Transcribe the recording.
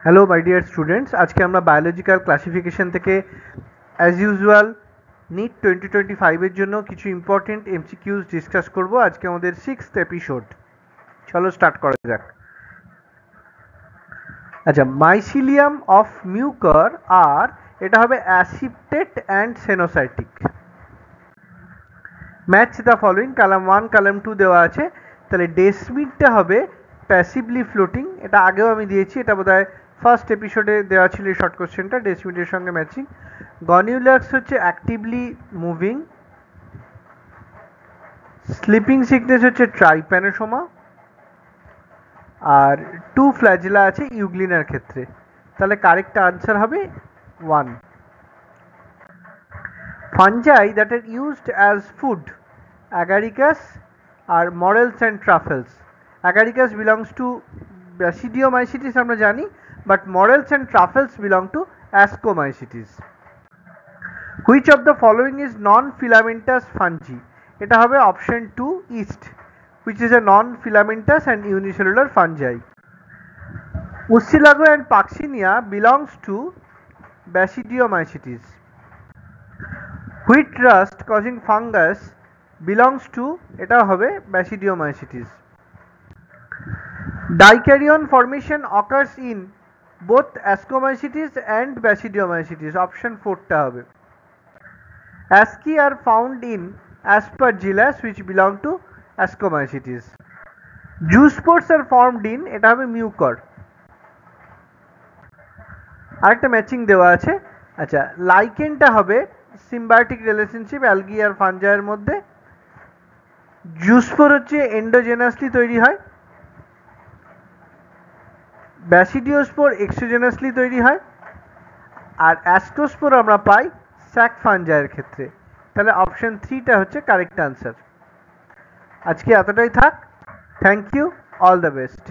Hello my dear students, আজকে আমরা biological classification থেকে অ্যাজ ইউজুয়াল নিট 2025-এর জন্য কিছু ইম্পর্টেন্ট এমসিকিউজ ডিসকাস করব। আজকে আমাদের 6th এপিসোড। চলো স্টার্ট করা যাক। আচ্ছা, মাইসিলিয়াম অফ মিউকার আর এটা হবে aseptate and coenocytic. Match the following, column 1 column 2 দেওয়া আছে। তাহলে ডেসমিডটা হবে প্যাসিভলি ফ্লোটিং, এটা আগেও আমি দিয়েছি, এটা বোধহয় ফার্স্ট এপিসোডে দেওয়া ছিল এই শর্ট কোশ্চেনটা, ডেসমিডের সঙ্গে ম্যাচিং। গনিউলাক্স হচ্ছে অ্যাক্টিভলি মুভিং। স্লিপিং সিকনেস হচ্ছে ট্রাইপ্যানোসোমা। আর 2 ফ্ল্যাজেলা আছে ইউগ্লিনার ক্ষেত্রে। তাহলে কারেক্ট আনসার হবে 1. Fungi that are used as food, Agaricus আর morels and truffles. Agaricus belongs to basidiomycetes আমরা জানি, but morels and truffles belong to ascomycetes. Which of the following is non filamentous fungi? এটা হবে option 2 yeast, which is a non-filamentous and unicellular fungi. Ussilago and Puccinia belongs to Basidiomycetes. Wheat rust causing fungus belongs to এটা হবে Basidiomycetes. Dikaryon formation occurs in both Ascomycetes and Basidiomycetes. Option 4 টা হবে. Asci are found in Aspergillus which belong to Ascomycetes. Zoospores are formed in এটা হবে mucor. আরেকটা matching দেওয়া আছে। আচ্ছা, লাইকেনটা হবে সিম্বায়োটিক রিলেশনশিপ অ্যালগি আর ফাঞ্জাইয়ের মধ্যে। জুস্পোর হচ্ছে এন্ডোজেনাসলি তৈরি হয়। ব্যাসিডিওস্পোর এক্সোজেনাসলি তৈরি হয়। আর অ্যাস্টোস্পোর আমরা পাই স্যাক ফাঞ্জাইয়ের ক্ষেত্রে। তাহলে অপশন 3টা হচ্ছে কারেক্ট আনসার। আজকে এতটাই থাক। Thank you, all the best.